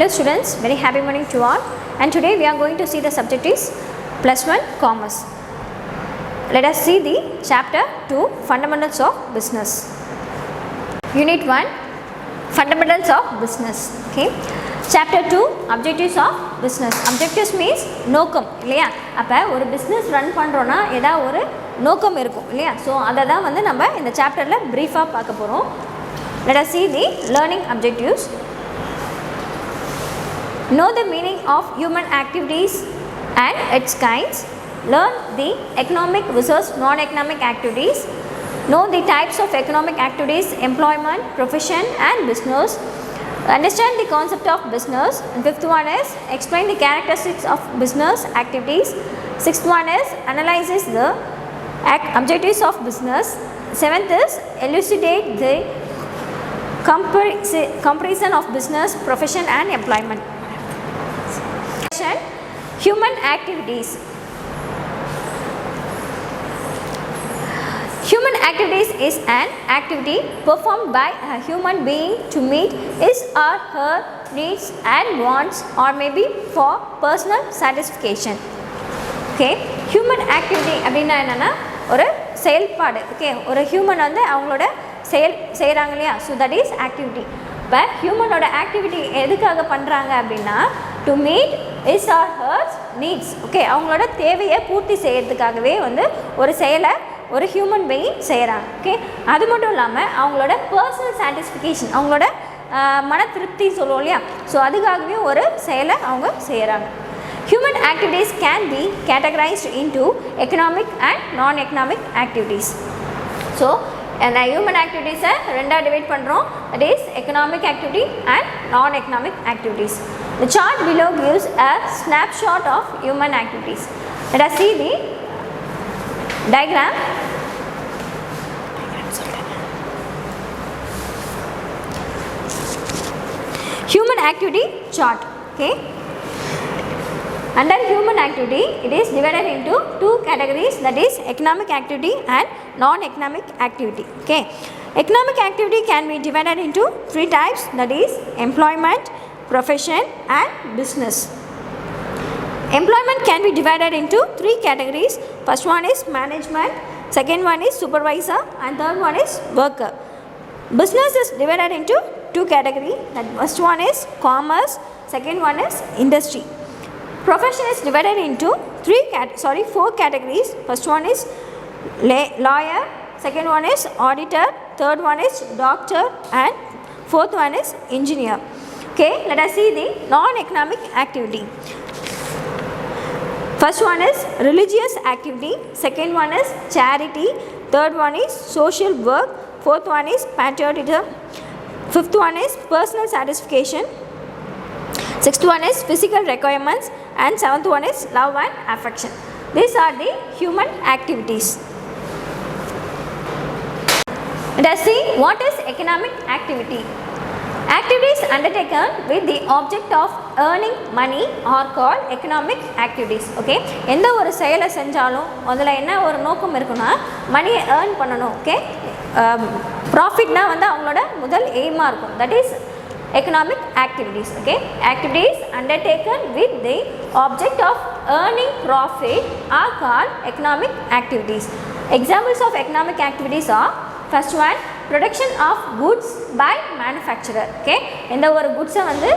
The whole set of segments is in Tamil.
Hello students, very happy morning to all, and today we are going to see the subject is plus 1 commerce. Let us see the chapter 2 fundamentals of business. Unit 1 fundamentals of business. Okay, chapter 2 objectives of business. Objectives means நோக்கம் இல்லையா? அப்போ ஒரு business run பண்ணுறோன்னா ஏதாவது ஒரு நோக்கம் இருக்கும் இல்லையா? ஸோ அதை தான் வந்து நம்ம இந்த சாப்டரில் ப்ரீஃபாக பார்க்க போகிறோம். Let us see the learning objectives. Know the meaning of human activities and its kinds. Learn the economic versus non-economic activities. Know the types of economic activities, employment, profession and business. Understand the concept of business. And fifth one is explain the characteristics of business activities. Sixth one is analyzes the objectives of business. Seventh is elucidate the comparison of business, profession and employment. Human activities. Human activities is an activity performed by a human being to meet his or her needs and wants, or maybe for personal satisfaction. Okay, human activity அப்படின்னா என்னன்னா ஒரு செயல்பாடு. ஓகே, ஒரு ஹியூமன் வந்து அவங்களோட செய்கிறாங்க இல்லையா? So that is activity. இப்போ ஹியூமனோட ஆக்டிவிட்டி எதுக்காக பண்ணுறாங்க அப்படின்னா to meet his or hers needs. Okay, அவங்களோட தேவையை பூர்த்தி செய்கிறதுக்காகவே வந்து ஒரு செயலை ஒரு ஹியூமன் பீயிங் செய்கிறாங்க. ஓகே, அது மட்டும் இல்லாமல் அவங்களோட பர்சனல் சாட்டிஸ்ஃபிகேஷன், அவங்களோட மன திருப்தி சொல்லுவோம் இல்லையா? ஸோ அதுக்காகவே ஒரு செயலை அவங்க செய்கிறாங்க. Human activities can be categorized into economic and non-economic activities. So and human activities ரெண்டா டிவைட் பண்ணுறோம். that is economic activity and non-economic activities. The chart below gives a snapshot of human activities. Let us see the diagram. Human activity chart. Okay, under human activity it is divided into two categories, that is economic activity and non-economic activity. Okay, economic activity can be divided into three types, that is employment, profession and business. Employment can be divided into three categories. First one is management, second one is supervisor and third one is worker. Business is divided into two categories, that first one is commerce, second one is industry. Profession is divided into four categories. First one is lawyer, second one is auditor, third one is doctor and fourth one is engineer. Okay, let us see the non-economic activity. First one is religious activity, second one is charity, third one is social work, fourth one is patriotism, fifth one is personal satisfaction, sixth one is physical requirements and seventh one is love and affection. These are the human activities. Let us see what is economic activity. Activities undertaken with the object of earning money are called economic activities. Okay, எந்த ஒரு செயலை செஞ்சாலும் அதில் என்ன ஒரு நோக்கம் இருக்குன்னா மணியை ஏர்ன் பண்ணணும். ஓகே, ப்ராஃபிட்னா வந்து அவங்களோட முதல் எய்மாக இருக்கும். That is economic activities. Okay, activities undertaken with the object of earning profit are called economic activities. Examples of economic activities are first one production of goods by manufacturer. Okay, எந்த ஒரு குட்ஸை வந்து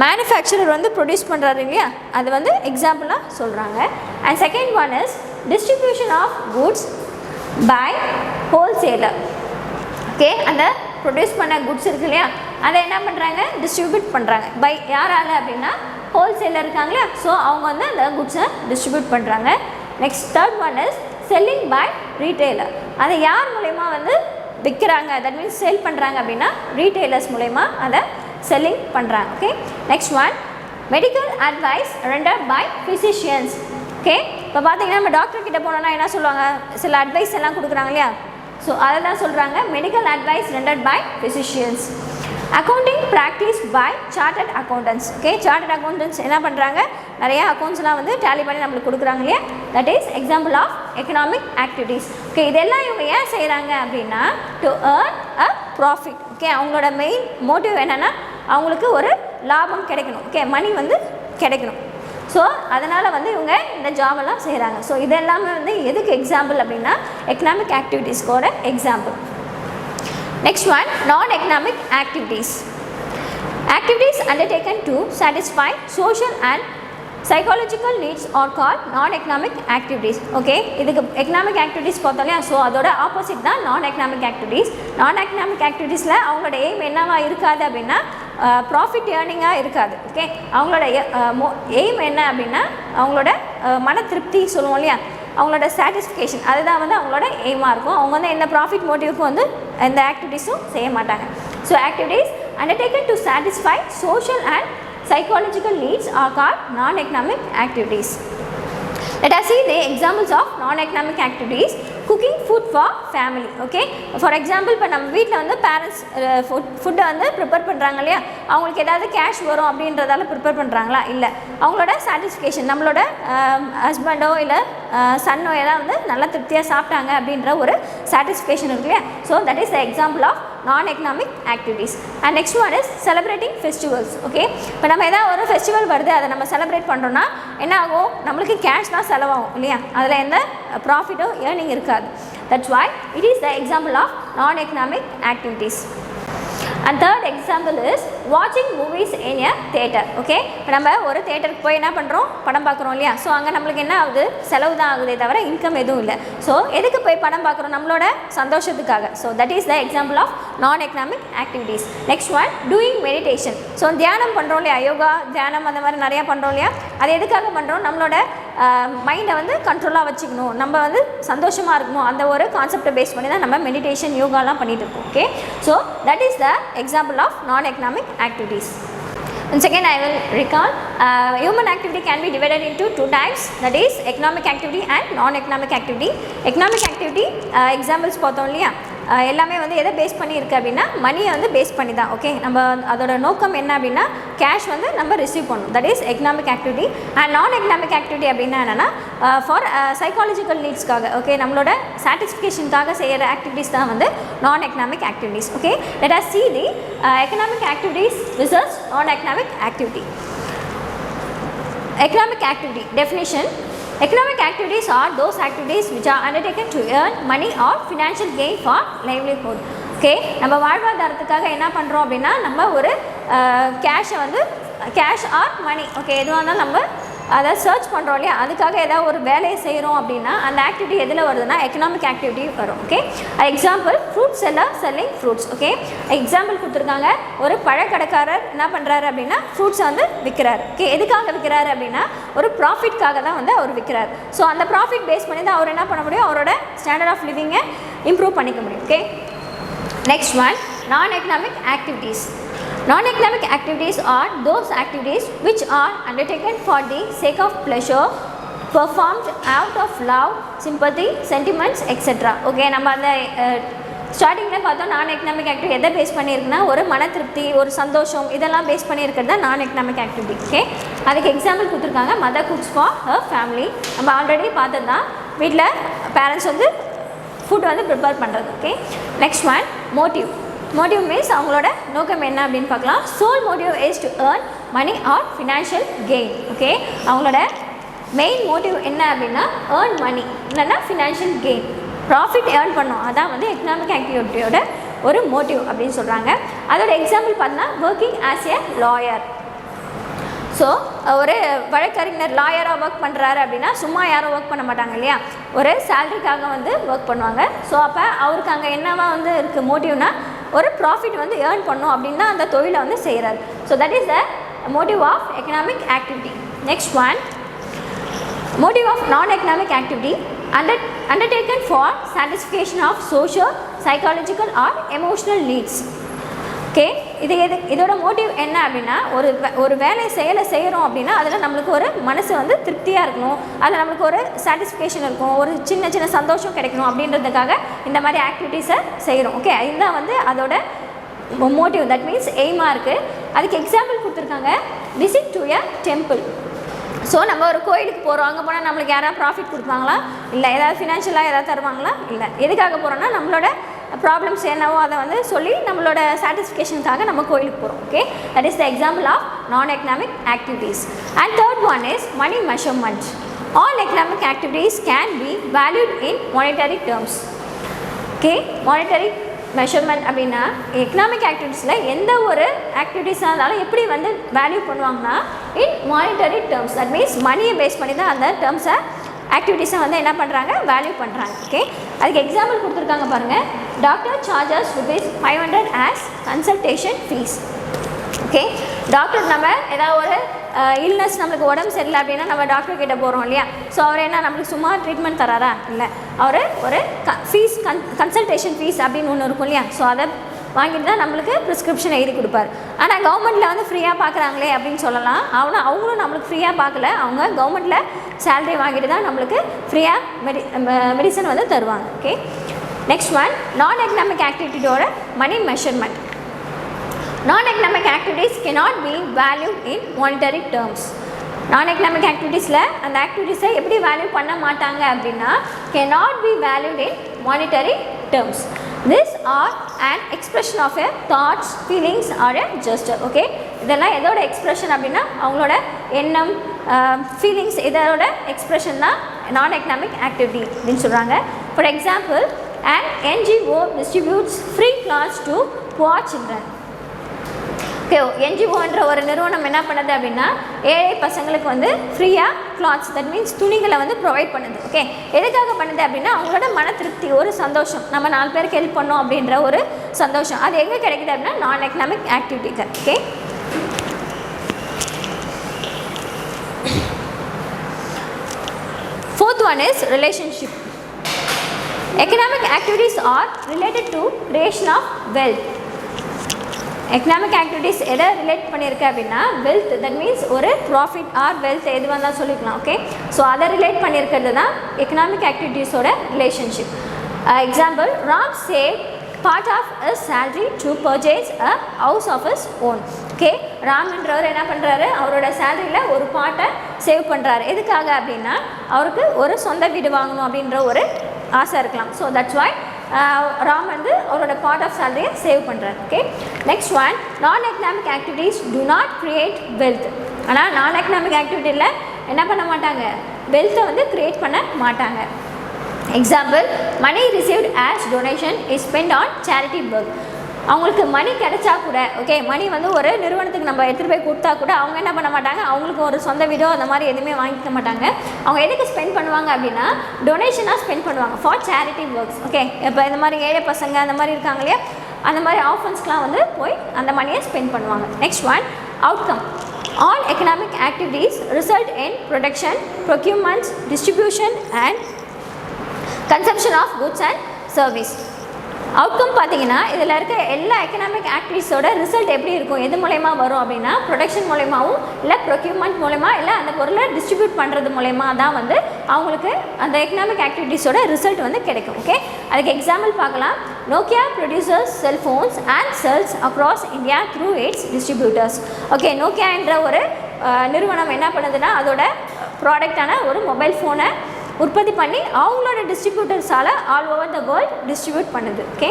மேனுஃபேக்சரர் வந்து ப்ரொடியூஸ் பண்ணுறாரு இல்லையா, அது வந்து எக்ஸாம்பிளாக சொல்கிறாங்க. And second one is distribution of goods by wholesaler. Okay, அந்த ப்ரொடியூஸ் பண்ண குட்ஸ் இருக்கு இல்லையா, அதை என்ன பண்ணுறாங்க, டிஸ்ட்ரிபியூட் பண்ணுறாங்க. பை யாரால் அப்படின்னா ஹோல்சேலர் இருக்காங்க இல்லையா, ஸோ அவங்க வந்து அந்த குட்ஸை டிஸ்ட்ரிபியூட் பண்ணுறாங்க. Next third one is selling by retailer. அதை யார் மூலயமா வந்து விற்கிறாங்க, தட் மீன்ஸ் சேல் பண்ணுறாங்க அப்படின்னா ரீட்டெய்லர்ஸ் மூலயமா அதை செல்லிங் பண்ணுறாங்க. Okay, next one medical advice rendered by physicians. Okay, இப்போ பார்த்தீங்கன்னா நம்ம டாக்டர் கிட்ட போனோன்னா என்ன சொல்லுவாங்க, சில அட்வைஸ் எல்லாம் கொடுக்குறாங்க இல்லையா, ஸோ அதை தான் சொல்கிறாங்க medical advice rendered by physicians. Accounting practice by chartered accountants. Okay, chartered accountants என்ன பண்ணுறாங்க, நிறைய அக்கௌண்ட்ஸ்லாம் வந்து டேலி பண்ணி நம்மளுக்கு கொடுக்குறாங்க இல்லையா, that is example of economic activities. Okay, இதெல்லாம் இவங்க ஏன் செய்கிறாங்க அப்படின்னா to earn a profit. Okay, அவங்களோட மெயின் மோட்டிவ் என்னென்னா அவங்களுக்கு ஒரு லாபம் கிடைக்கணும். ஓகே, மணி வந்து கிடைக்கணும். ஸோ அதனால் வந்து இவங்க இந்த ஜாபெல்லாம் செய்கிறாங்க. ஸோ இதெல்லாமே வந்து எதுக்கு எக்ஸாம்பிள் அப்படின்னா எக்கனாமிக் ஆக்டிவிட்டீஸ்க்கோட எக்ஸாம்பிள். நெக்ஸ்ட் ஒன், நான் economic activities. Activities undertaken to satisfy social and psychological needs are called non-economic activities. Okay, இதுக்கு economic activities பார்த்தோம்லையா, ஸோ அதோட ஆப்போசிட் தான் non-economic activities. non-economic activitiesல அவங்களோட எய்ம் என்னவா இருக்காது அப்படின்னா ப்ராஃபிட் ஏர்னிங்காக இருக்காது. ஓகே, அவங்களோட எய்ம் என்ன அப்படின்னா அவங்களோட மன திருப்தி சொல்லுவோம் இல்லையா, அவங்களோட சாட்டிஸ்ஃபிகேஷன், அதுதான் வந்து அவங்களோட எய்மாக இருக்கும். அவங்க வந்து எந்த ப்ராஃபிட் மோட்டிவ்க்கும் வந்து எந்த ஆக்டிவிட்டீஸும் செய்ய மாட்டாங்க. So activities undertaken to satisfy social and psychological needs are called non-economic activities. Let us see the examples of non-economic activities. Cooking food for family. Okay, for example இப்போ நம்ம வீட்டில் வந்து பேரண்ட்ஸ் ஃபுட்டை வந்து ப்ரிப்பேர் பண்ணுறாங்க இல்லையா, அவங்களுக்கு ஏதாவது கேஷ் வரும் அப்படின்றதால ப்ரிப்பேர் பண்ணுறாங்களா? இல்லை, அவங்களோட சாட்டிஸ்ஃபிகேஷன், நம்மளோட ஹஸ்பண்டோ இல்லை சன்னோ எல்லாம் வந்து நல்லா திருப்தியாக சாப்பிட்டாங்க அப்படின்ற ஒரு சாட்டிஸ்ஃபிகேஷன் இருக்கு இல்லையா. So that is the example of non-economic activities. And next one is celebrating festivals. Okay, இப்போ நம்ம ஏதாவது ஒரு ஃபெஸ்டிவல் வருது, அதை நம்ம செலிப்ரேட் பண்ணுறோன்னா என்ன ஆகும், நம்மளுக்கு கேஷ் தான் செலவாகும் இல்லையா, அதில் எந்த ப்ராஃபிட்டோ ஏர்னிங் இருக்காது. That's why it is the example of non-economic activities. And third example is watching movies in a theater. Okay, இப்போ நம்ம ஒரு தியேட்டருக்கு போய் என்ன பண்ணுறோம், படம் பார்க்குறோம் இல்லையா. ஸோ அங்கே நம்மளுக்கு என்ன ஆகுது, செலவு தான் ஆகுதே தவிர இன்கம் எதுவும் இல்லை. ஸோ எதுக்கு போய் படம் பார்க்குறோம், நம்மளோட சந்தோஷத்துக்காக. So that is the example of non-economic activities. Next one, doing meditation. So தியானம் பண்ணுறோம் இல்லையா, யோகா தியானம் அந்த மாதிரி நிறையா பண்ணுறோம் இல்லையா, அது எதுக்காக பண்ணுறோம், நம்மளோட மைண்டை வந்து கண்ட்ரோலாக வச்சுக்கணும், நம்ம வந்து சந்தோஷமாக இருக்கணும், அந்த ஒரு கான்செப்டை பேஸ் பண்ணி தான் நம்ம மெடிடேஷன் யோகாலாம் பண்ணிட்டு இருக்கோம். Okay, so that is the example of non-economic activities. Once again I will recall, human activity can be divided into two types, that is economic activity and non-economic activity. Economic activity examples பார்த்தோம் இல்லையா, எல்லாமே வந்து எதை பேஸ் பண்ணி இருக்குது அப்படின்னா மணியை வந்து பேஸ் பண்ணி தான். ஓகே, நம்ம அதோட நோக்கம் என்ன அப்படின்னா கேஷ் வந்து நம்ம ரிசீவ் பண்ணணும், that is economic activity. And non economic activity அப்படின்னா என்னென்னா ஃபார் சைக்காலஜிக்கல் நீட்ஸ்க்காக, ஓகே, நம்மளோட சாட்டிஸ்ஃபிகேஷனுக்காக செய்கிற ஆக்டிவிட்டீஸ் தான் வந்து நான் economic activities. Okay, let us see the economic activities versus non-economic activity. Economic activity definition. Economic activities are those activities which are undertaken to earn money or financial gain for livelihood. Okay, நம்ம வாழ்வாதாரத்துக்காக என்ன பண்ணுறோம் அப்படின்னா நம்ம ஒரு கேஷை வந்து கேஷ் ஆர் மணி, ஓகே, எதுவாக இருந்தாலும் நம்ம அதை சர்ச் பண்ணுறோம் இல்லையா, அதுக்காக ஏதாவது ஒரு வேலையை செய்கிறோம் அப்படின்னா அந்த ஆக்டிவிட்டி எதில் வருதுன்னா எக்கனாமிக் ஆக்டிவிட்டி வரும். Okay, example fruit seller selling fruits. Okay, example கொடுத்துருக்காங்க, ஒரு பழக்கடைக்காரர் என்ன பண்ணுறாரு அப்படின்னா ஃப்ரூட்ஸை வந்து விற்கிறாரு. ஓகே, எதுக்காக விற்கிறாரு அப்படின்னா ஒரு ப்ராஃபிட்காக தான் வந்து அவர் விற்கிறார். ஸோ அந்த ப்ராஃபிட் பேஸ் பண்ணி தான் அவர் என்ன பண்ண முடியும், அவரோட ஸ்டாண்டர்ட் ஆஃப் லிவிங்கை இம்ப்ரூவ் பண்ணிக்க முடியும். Okay, next one, non-economic activities. Non-economic activities are those activities which are undertaken for the sake of pleasure, performed out of love, sympathy, sentiments, etc. Okay, நம்ம அந்த ஸ்டார்டிங்கில் பார்த்தோம் நான் எக்கனாமிக் ஆக்டிவிட்டி எதை பேஸ் பண்ணியிருக்குன்னா ஒரு மன திருப்தி, ஒரு சந்தோஷம், இதெல்லாம் பேஸ் பண்ணியிருக்கிறது தான் நான் எக்கனாமிக் ஆக்டிவிட்டி. ஓகே, அதுக்கு எக்ஸாம்பிள் கொடுத்துருக்காங்க, mother cooks for her family. நம்ம ஆல்ரெடி பார்த்தது தான், வீட்டில் பேரண்ட்ஸ் வந்து ஃபுட் வந்து ப்ரிப்பேர் பண்ணுறது. Okay, next one, motive. Motive means அவங்களோட நோக்கம் என்ன அப்படின்னு பார்க்கலாம். Sole motive is to earn money or financial gain. Okay, அவங்களோட மெயின் மோட்டிவ் என்ன அப்படின்னா ஏர்ன் மணி, இல்லைன்னா ஃபினான்ஷியல் கெயின், ப்ராஃபிட் ஏர்ன் பண்ணோம், அதான் வந்து எக்கனாமிக் ஆக்டிவிட்டியோட ஒரு மோட்டிவ் அப்படின்னு சொல்கிறாங்க. அதோட எக்ஸாம்பிள் பார்த்தீங்கன்னா working as a lawyer. So ஒரு வழக்கறிஞர் லாயராக ஒர்க் பண்ணுறாரு அப்படின்னா சும்மா யாரும் ஒர்க் பண்ண மாட்டாங்க இல்லையா, ஒரு சேலரிக்காக வந்து ஒர்க் பண்ணுவாங்க. ஸோ அப்போ அவருக்கு அங்கே என்னவா வந்து இருக்குது மோட்டிவ்னா ஒரு ப்ராஃபிட் வந்து ஏர்ன் பண்ணும் அப்படின்னு தான் அந்த தொழிலை வந்து செய்கிறாரு. So that is the motive of economic activity. Next one, motive of non economic activity undertaken for satisfaction of social, psychological or emotional needs. Okay, இதோட மோட்டிவ் என்ன அப்படின்னா ஒரு வேலையை செய்கிறோம் அப்படின்னா அதில் நம்மளுக்கு ஒரு மனசு வந்து திருப்தியாக இருக்கணும், அதில் நம்மளுக்கு ஒரு சாட்டிஸ்ஃபேக்ஷன் இருக்கும், ஒரு சின்ன சின்ன சந்தோஷம் கிடைக்கணும் அப்படின்றதுக்காக இந்த மாதிரி ஆக்டிவிட்டீஸை செய்கிறோம். ஓகே, இதுதான் வந்து அதோட மோட்டிவ், தட் மீன்ஸ் எய்மாக இருக்குது. அதுக்கு எக்ஸாம்பிள் கொடுத்துருக்காங்க, visit to a temple. So நம்ம ஒரு கோயிலுக்கு போகிறோம், அங்கே போனால் நம்மளுக்கு யாராவது ப்ராஃபிட் கொடுப்பாங்களா? இல்லை. ஏதாவது ஃபினான்ஷியலாக ஏதாவது தருவாங்களா? இல்லை. எதுக்காக போகிறோன்னா நம்மளோட ப்ராப்ளம்ஸ் என்னவோ அதை வந்து சொல்லி நம்மளோட சாட்டிஸ்ஃபிகேஷனுக்காக நம்ம கோயிலுக்கு போகிறோம். Okay, that is the example of non economic activities. And third one is money measurement. All economic activities can be valued in monetary terms. Okay, monetary measurement அப்படின்னா எக்கனாமிக் ஆக்டிவிட்டீஸில் எந்த ஒரு ஆக்டிவிட்டீஸாக இருந்தாலும் எப்படி வந்து வேல்யூ பண்ணுவாங்கன்னா in monetary terms. That means மணியை பேஸ் பண்ணி தான் அந்த டேர்ம்ஸை ஆக்டிவிட்டீஸை வந்து என்ன பண்ணுறாங்க, வேல்யூ பண்ணுறாங்க. ஓகே, அதுக்கு எக்ஸாம்பிள் கொடுத்துருக்காங்க பாருங்கள். Doctor charges ₹500 as consultation fees. Okay, doctor நம்ம ஏதாவது ஒரு இல்னஸ் நம்மளுக்கு உடம்பு சரியில்லை அப்படின்னா நம்ம டாக்டர் கிட்டே போகிறோம் இல்லையா. ஸோ அவர் என்ன நம்மளுக்கு சும்மா ட்ரீட்மெண்ட் தராரா? இல்லை, அவர் ஒரு ஃபீஸ் கன்சல்டேஷன் ஃபீஸ் அப்படின்னு ஒன்று இருக்கும் இல்லையா. ஸோ அதை வாங்கிட்டு தான் நம்மளுக்கு ப்ரிஸ்கிரிப்ஷன் எழுதி கொடுப்பார். ஆனால் கவர்மெண்ட்டில் வந்து ஃப்ரீயாக பார்க்குறாங்களே அப்படின்னு சொல்லலாம். அவங்களும் நம்மளுக்கு ஃப்ரீயாக பார்க்கல, அவங்க கவர்மெண்ட்டில் சேலரி வாங்கிட்டு தான் நம்மளுக்கு ஃப்ரீயாக மெடிசன் வந்து தருவாங்க. ஓகே, நெக்ஸ்ட் ஒன் நான் எக்கனாமிக் ஆக்டிவிட்டியோட மணி மெஷர்மெண்ட். நான் economic activities cannot be valued in monetary terms. நான் எக்கனாமிக் ஆக்டிவிட்டீஸில் அந்த ஆக்டிவிட்டீஸை எப்படி வேல்யூ பண்ண மாட்டாங்க அப்படின்னா cannot be valued in monetary terms. This are an expression of a thoughts, feelings or a gesture. Okay, இதெல்லாம் எதோட எக்ஸ்பிரஷன் அப்படின்னா அவங்களோட எண்ணம், ஃபீலிங்ஸ், இதோட எக்ஸ்பிரஷன் தான் நான் எக்கனாமிக் ஆக்டிவிட்டி அப்படின்னு சொல்கிறாங்க. For example, an NGO distributes free clothes to poor children. Okay, என்ஜிஓன்ற ஒரு நிறுவனம் என்ன பண்ணுது அப்படின்னா ஏழை பசங்களுக்கு வந்து ஃப்ரீயாக கிளாத்ஸ், தட் மீன்ஸ் துணிகளை வந்து ப்ரொவைட் பண்ணுது. ஓகே, எதுக்காக பண்ணுது அப்படின்னா அவங்களோட மன திருப்தி, ஒரு சந்தோஷம், நம்ம 4 பேருக்கு ஹெல்ப் பண்ணோம் அப்படின்ற ஒரு சந்தோஷம். அது எங்கே கிடைக்குது அப்படின்னா நான் எக்கனாமிக் ஆக்டிவிட்டிக்கு. Okay, fourth one is relationship. Economic activities are related to creation of wealth. Economic activities எதை ரிலேட் பண்ணியிருக்கு அப்படின்னா வெல்த், தட் மீன்ஸ் ஒரு ப்ராஃபிட் ஆர் வெல்த் எது வந்தால் சொல்லிக்கலாம். ஓகே, ஸோ அதை ரிலேட் பண்ணியிருக்கிறது தான் எக்கனாமிக் ஆக்டிவிட்டீஸோட relationship. Example, Ram save part of his salary to purchase a house of his own. Okay, ராம்ன்றவர் என்ன பண்ணுறாரு, அவரோட சேலரியில் ஒரு பார்ட்டை சேவ் பண்ணுறாரு. எதுக்காக அப்படின்னா அவருக்கு ஒரு சொந்த வீடு வாங்கணும் அப்படின்ற ஒரு ஆசை இருக்கலாம். ஸோ தட்ஸ் வை ராம் வந்து அவரோட பார்ட் ஆஃப் சேலரியை சேவ் பண்ணுறாரு. ஓகே, நெக்ஸ்ட் ஒன் நான் economic activities to not create wealth. ஆனால் நான் எக்கனாமிக் ஆக்டிவிட்டியில் என்ன பண்ண மாட்டாங்க, வெல்த்தை வந்து க்ரியேட் பண்ண மாட்டாங்க. Example, money received as donation is spend on charity work. அவங்களுக்கு மணி கிடைச்சா கூட, ஓகே, மணி வந்து ஒரு நிறுவனத்துக்கு நம்ம எடுத்துகிட்டு போய் கொடுத்தா கூட அவங்க என்ன பண்ண மாட்டாங்க, அவங்களுக்கு ஒரு சொந்த வீடோ அந்த மாதிரி எதுவுமே வாங்கிக்க மாட்டாங்க. அவங்க எதுக்கு ஸ்பெண்ட் பண்ணுவாங்க அப்படின்னா டொனேஷனாக ஸ்பெண்ட் பண்ணுவாங்க ஃபார் சேரிட்டி ஒர்க்ஸ். ஓகே, இப்போ இந்த மாதிரி ஏழை பசங்க அந்த மாதிரி இருக்காங்க இல்லையா, அந்த மாதிரி ஆஃபன்ஸ்க்கெலாம் வந்து போய் அந்த மணியை ஸ்பெண்ட் பண்ணுவாங்க. Next one outcome. All economic activities result in production, procurement, distribution and consumption of goods and service. Outcome பார்த்தீங்கன்னா இதில் இருக்க எல்லா எக்கனாமிக் ஆக்டிவிட்டீஸோட ரிசல்ட் எப்படி இருக்கும், எது மூலயமா வரும் அப்படின்னா ப்ரொடக்ஷன் மூலயமாவும் இல்லை ப்ரொக்யூர்மெண்ட் மூலயமா இல்லை அந்த பொருளை டிஸ்ட்ரிபியூட் பண்ணுறது மூலயமா தான் வந்து அவங்களுக்கு அந்த எக்கனாமிக் ஆக்டிவிட்டீஸோட ரிசல்ட் வந்து கிடைக்கும். ஓகே, அதுக்கு எக்ஸாம்பிள் பார்க்கலாம். Nokia producers cellphones and sells across India through its distributors. Okay, Nokia என்ற ஒரு நிறுவனம் என்ன பண்ணுதுன்னா அதோட ப்ராடக்டான ஒரு மொபைல் ஃபோனை உற்பத்தி பண்ணி அவங்களோட டிஸ்ட்ரிபியூட்டர்ஸால் all over the world distribute பண்ணுது. Okay,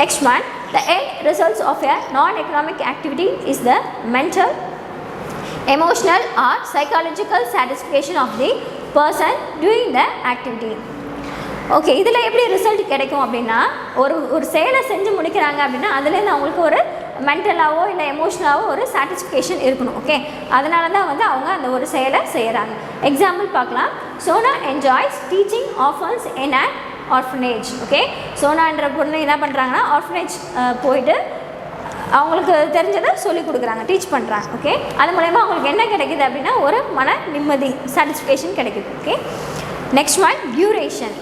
next one the end results of a non economic activity is the mental, emotional or psychological satisfaction of the person doing the activity. Okay, இதில் எப்படி ரிசல்ட் கிடைக்கும் அப்படின்னா ஒரு செயலை செஞ்சு முடிக்கிறாங்க அப்படின்னா அதுலேருந்து அவங்களுக்கு ஒரு மென்டலாவோ இல்லை எமோஷ்னலாவோ ஒரு சாட்டிஸ்ஃபேக்ஷன் இருக்கணும். ஓகே, அதனால தான் வந்து அவங்க அந்த ஒரு செயலை செய்கிறாங்க. எக்ஸாம்பிள் பார்க்கலாம். Sona enjoys teaching orphans in an orphanage. Okay, சோனான்ற பொண்ணு என்ன பண்ணுறாங்கன்னா ஆர்ஃபனேஜ் போயிட்டு அவங்களுக்கு தெரிஞ்சதை சொல்லிக் கொடுக்குறாங்க, டீச் பண்ணுறாங்க. ஓகே, அது மூலயமா அவங்களுக்கு என்ன கிடைக்குது அப்படின்னா ஒரு மன நிம்மதி, சாட்டிஸ்ஃபேக்ஷன் கிடைக்குது. Okay, next one duration.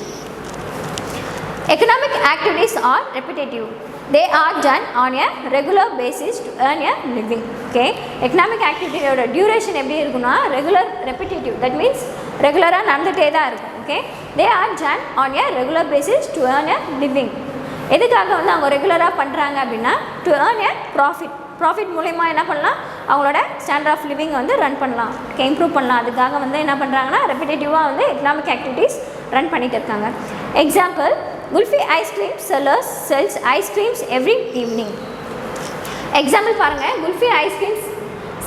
Economic activities are repetitive. They are done on a regular basis to earn a living. Okay, economic activity ஓட duration எப்படி இருக்குன்னா regular, repetitive. That means ரெகுலராக நடந்துகிட்டே தான் இருக்கும். Okay, they are done on a regular basis to earn a living. எதுக்காக வந்து அவங்க ரெகுலராக பண்ணுறாங்க அப்படின்னா to earn a profit. Profit மூலயமா என்ன பண்ணலாம், அவங்களோட ஸ்டாண்டர்ட் ஆஃப் லிவிங் வந்து ரன் பண்ணலாம், இம்ப்ரூவ் பண்ணலாம். அதுக்காக வந்து என்ன பண்ணுறாங்கன்னா ரெப்பிடேட்டிவாக வந்து எக்கனாமிக் ஆக்டிவிட்டீஸ் ரன் பண்ணிகிட்டு இருக்காங்க. Example, kulfi ice cream sellers sells ice creams every evening. Example பாருங்கள், குல்ஃபி ஐஸ்கிரீம்ஸ்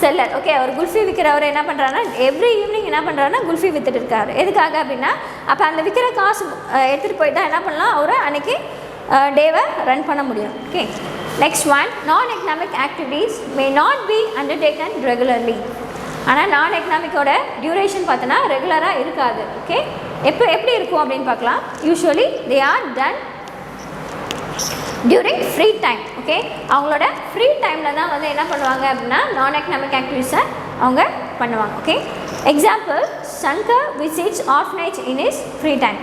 செல்லர். ஓகே, அவர் குல்ஃபி விற்கிறவர் என்ன பண்ணுறாருன்னா எவ்ரி ஈவினிங் என்ன பண்ணுறாருன்னா குல்ஃபி விற்றுட்டு இருக்காரு. எதுக்காக அப்படின்னா அப்போ அந்த விற்கிற காசு எடுத்துகிட்டு போயிட்டா என்ன பண்ணலாம், அவர் அன்றைக்கி டேவை ரன் பண்ண முடியும். ஓகே, நெக்ஸ்ட் ஒன், நான் economic activities may not be undertaking regularly. ஆனால் நான் எக்கனாமிக்கோட டியூரேஷன் பார்த்தோன்னா ரெகுலராக இருக்காது. ஓகே, எப்படி இருக்கும் அப்படின்னு பார்க்கலாம். Usually they are done during free time. Okay, அவங்களோட ஃப்ரீ டைமில் தான் வந்து என்ன பண்ணுவாங்க அப்படின்னா நான் எக்கனாமிக் ஆக்டிவிட்டீஸை அவங்க பண்ணுவாங்க. Okay, example, Shankar visits orphanage in his free time.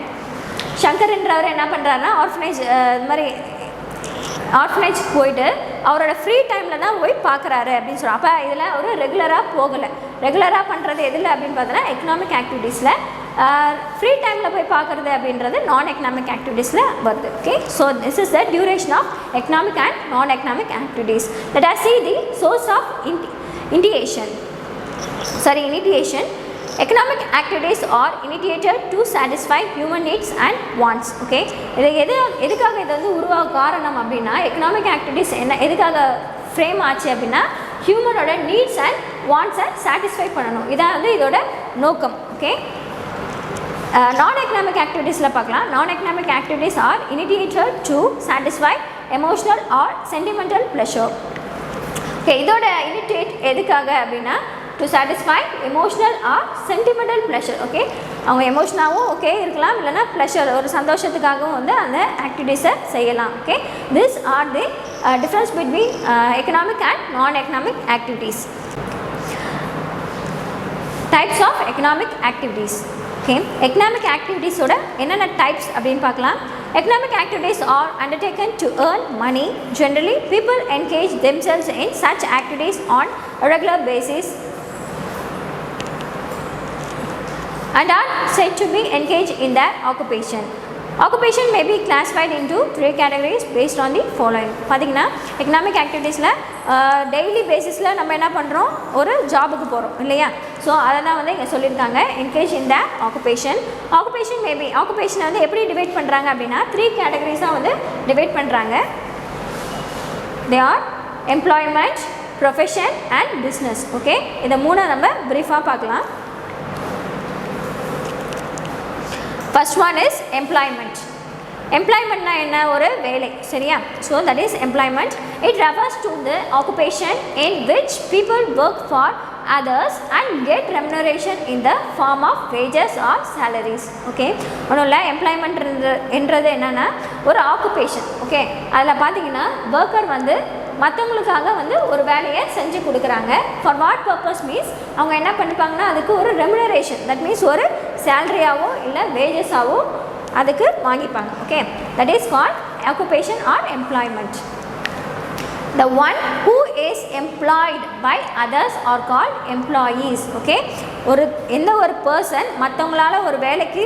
சங்கர்ன்றவர் என்ன பண்ணுறாருன்னா ஆர்ஃபனேஜ் இது மாதிரி ஆர்ஃபனேஜ் போயிட்டு அவரோட ஃப்ரீ டைமில் தான் போய் பார்க்குறாரு அப்படின்னு சொல்கிறோம். அப்போ இதில் அவர் ரெகுலராக போகலை. ரெகுலராக பண்ணுறது எதில் அப்படின்னு பார்த்தோன்னா எக்கனாமிக் ஆக்டிவிட்டீஸில். ஃப்ரீ டைமில் போய் பார்க்குறது அப்படின்றது நான் எக்கனாமிக் ஆக்டிவிட்டீஸில் வருது. Okay, so this is the duration of economic and non economic activities. Let us see the source of initiation. Economic activities are initiated to satisfy human needs and wants. Okay, இது எதுக்காக இது வந்து உருவாக காரணம் அப்படின்னா எக்கனாமிக் ஆக்டிவிட்டீஸ் எதுக்காக ஃப்ரேம் ஆச்சு அப்படின்னா ஹியூமனோட நீட்ஸ் அண்ட் வாண்ட்ஸை சாட்டிஸ்ஃபை பண்ணணும். இதான் வந்து இதோட நோக்கம். ஓகே, நான் எக்கனாமிக் ஆக்டிவிட்டீஸில் பார்க்கலாம். Non economic activities are initiated to satisfy emotional or sentimental pleasure. Okay, இதோட இனிஷியேட் எதுக்காக அப்படின்னா to satisfy emotional or sentimental pleasure. Okay, அவங்க எமோஷனாகவும் ஓகே இருக்கலாம், இல்லைனா ப்ளஷர் ஒரு சந்தோஷத்துக்காகவும் வந்து அந்த ஆக்டிவிட்டீஸை செய்யலாம். Okay, this are the difference between economic and non economic activities. Types of economic activities. Okay, economic ஆக்டிவிட்டீஸோட என்னென்ன டைப்ஸ் அப்படின்னு பார்க்கலாம். Economic activities are undertaken to earn money. Generally, people engage themselves in such activities on a regular basis and are said to be engaged in their occupation. Occupation may be classified into 3 categories based on the following. பார்த்தீங்கன்னா எக்கனாமிக் ஆக்டிவிட்டீஸில் டெய்லி பேசிஸில் நம்ம என்ன பண்ணுறோம், ஒரு ஜாபுக்கு போகிறோம் இல்லையா. ஸோ அதை தான் வந்து இங்கே சொல்லியிருக்காங்க, engage in the occupation. Occupation maybe ஆக்குபேஷனை வந்து எப்படி டிவைட் பண்ணுறாங்க அப்படின்னா 3 கேட்டகரிஸாக வந்து டிவைட் பண்ணுறாங்க. They are employment, profession and business. Okay, இதை 3 நம்ம ப்ரீஃபாக பார்க்கலாம். First one is employment. Employment என்ன, ஒரு வேலை, சரியா. So that is employment. It refers to the occupation in which people work for others and get remuneration in the form of wages or salaries. Okay, ஒன்றும் இல்லை, எம்ப்ளாய்மெண்ட் என்றது என்னென்னா ஒரு ஆக்குபேஷன். ஓகே, அதில் பார்த்தீங்கன்னா ஒர்க்கர் வந்து மற்றவங்களுக்காக வந்து ஒரு வேலையை செஞ்சு கொடுக்குறாங்க. ஃபார் வாட் பர்பஸ் மீன்ஸ் அவங்க என்ன பண்ணிப்பாங்கன்னா அதுக்கு ஒரு ரெமுனரேஷன், தட் மீன்ஸ் ஒரு சேலரியாவோ இல்லை வேஜஸாவோ அதுக்கு வாங்கிப்பாங்க. Okay, that is called occupation or employment. The one who is employed by others are called employees. Okay, எந்த ஒரு பர்சன் மற்றவங்களால ஒரு வேலைக்கு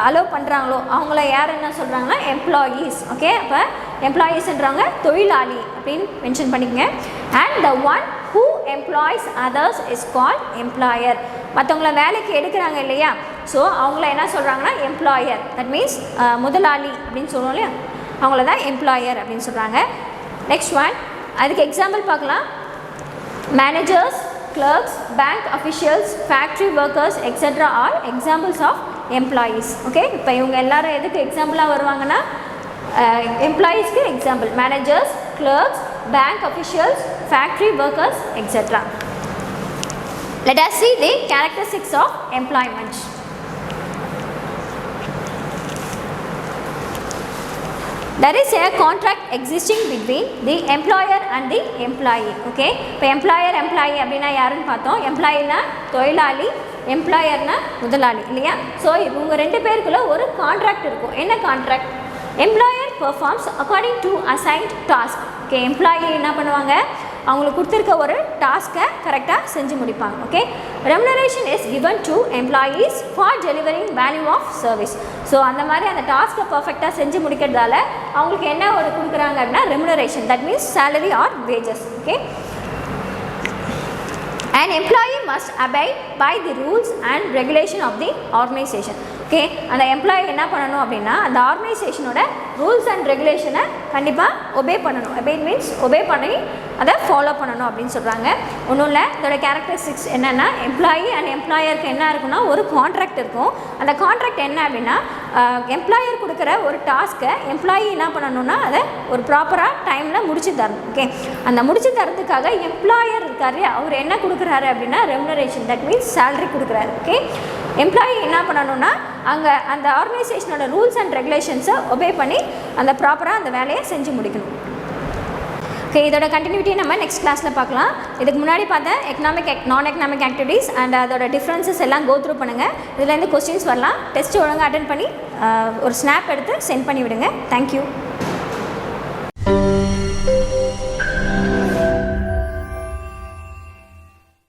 அலோவ் பண்ணுறாங்களோ அவங்கள யார் என்ன சொல்கிறாங்கன்னா எம்ப்ளாயீஸ். ஓகே, அப்போ எம்ப்ளாயீஸ்ன்றவங்க தொழிலாளி அப்படின்னு மென்ஷன் பண்ணிக்கங்க. And the one who employees others is called employer. மற்றவங்கள வேலைக்கு எடுக்கிறாங்க இல்லையா, ஸோ அவங்கள என்ன சொல்கிறாங்கன்னா எம்ப்ளாயர், தட் மீன்ஸ் முதலாளி அப்படின்னு சொல்லுவோம் இல்லையா, அவங்கள தான் எம்ப்ளாயர் அப்படின்னு சொல்கிறாங்க. நெக்ஸ்ட் ஒன், அதுக்கு எக்ஸாம்பிள் பார்க்கலாம். Managers, clerks, bank officials, factory workers etcetera are examples of employees. Okay, இப்போ இவங்க எல்லாரும் எதுக்கு எக்ஸாம்பிளாக வருவாங்கன்னா எம்ப்ளாயீஸ்க்கு example managers, clerks, bank officials, factory workers etcetera. Let us see the characteristics of employment. There is a contract existing between the employer and the employee. Okay, இப்போ எம்ப்ளாயர் எம்ப்ளாயி அப்படின்னா யாருன்னு பார்த்தோம். எம்ப்ளாயினா தொழிலாளி, எம்ப்ளாயர்னா முதலாளி இல்லையா. ஸோ இவங்க 2 பேருக்குள்ள ஒரு கான்ட்ராக்ட் இருக்கும். என்ன contract? Employer performs according to assigned task. Okay, employee என்ன பண்ணுவாங்க, அவங்களுக்கு கொடுத்துருக்க ஒரு டாஸ்க்கை கரெக்டாக செஞ்சு முடிப்பாங்க. Okay, remuneration is given to employees for delivering value of service. So அந்த மாதிரி அந்த டாஸ்க்கை பர்ஃபெக்டாக செஞ்சு முடிக்கிறதால அவங்களுக்கு என்ன ஒரு கொடுக்குறாங்க அப்படின்னா remuneration, that means salary or wages. Okay, an employee must abide by the rules and regulation of the organization. Okay. அந்த எம்ப்ளாயி என்ன பண்ணணும் அப்படின்னா அந்த ஆர்கனைசேஷனோட ரூல்ஸ் அண்ட் ரெகுலேஷனை கண்டிப்பாக ஒபே பண்ணணும். ஒபே மீன்ஸ் ஒபே பண்ணி அதை ஃபாலோ பண்ணணும் அப்படின்னு சொல்கிறாங்க. ஒன்றும் இல்லை, இதோட கேரக்டரிஸ்டிக்ஸ் என்னென்னா எம்ப்ளாயி அண்ட் எம்ப்ளாயருக்கு என்ன இருக்குன்னா ஒரு கான்ட்ராக்ட் இருக்கும். அந்த கான்ட்ராக்ட் என்ன அப்படின்னா எம்ப்ளாயர் கொடுக்குற ஒரு டாஸ்க்கை எம்ப்ளாயி என்ன பண்ணணும்னா அதை ஒரு ப்ராப்பராக டைமில் முடிச்சு தரணும். ஓகே. அந்த முடிச்சு தரதுக்காக எம்ப்ளாயர் இருக்காரு, அவர் என்ன கொடுக்குறாரு அப்படின்னா ரெமுனரேஷன், தட் மீன்ஸ் சேலரி கொடுக்குறாரு. ஓகே. எம்ப்ளாயி என்ன பண்ணணும்னா அங்கே அந்த ஆர்கனைசேஷனோட ரூல்ஸ் அண்ட் ரெகுலேஷன்ஸை ஒபே பண்ணி அந்த ப்ராப்பராக அந்த வேலையை செஞ்சு முடிக்கணும். ஓகே. இதோட கண்டினியூட்டியை நம்ம நெக்ஸ்ட் கிளாஸில் பார்க்கலாம். இதுக்கு முன்னாடி பார்த்தேன் எக்கனாமிக் நான் எக்கனாமிக் ஆக்டிவிட்டீஸ் அண்ட் அதோட டிஃப்ரென்சஸ் எல்லாம் கோ த்ரூ பண்ணுங்கள். இதுலேருந்து கொஸ்டின்ஸ் வரலாம். டெஸ்ட் ஒழுங்காக அட்டென்ட் பண்ணி ஒரு ஸ்னாப் எடுத்து சென்ட் பண்ணி விடுங்க. தேங்க்யூ.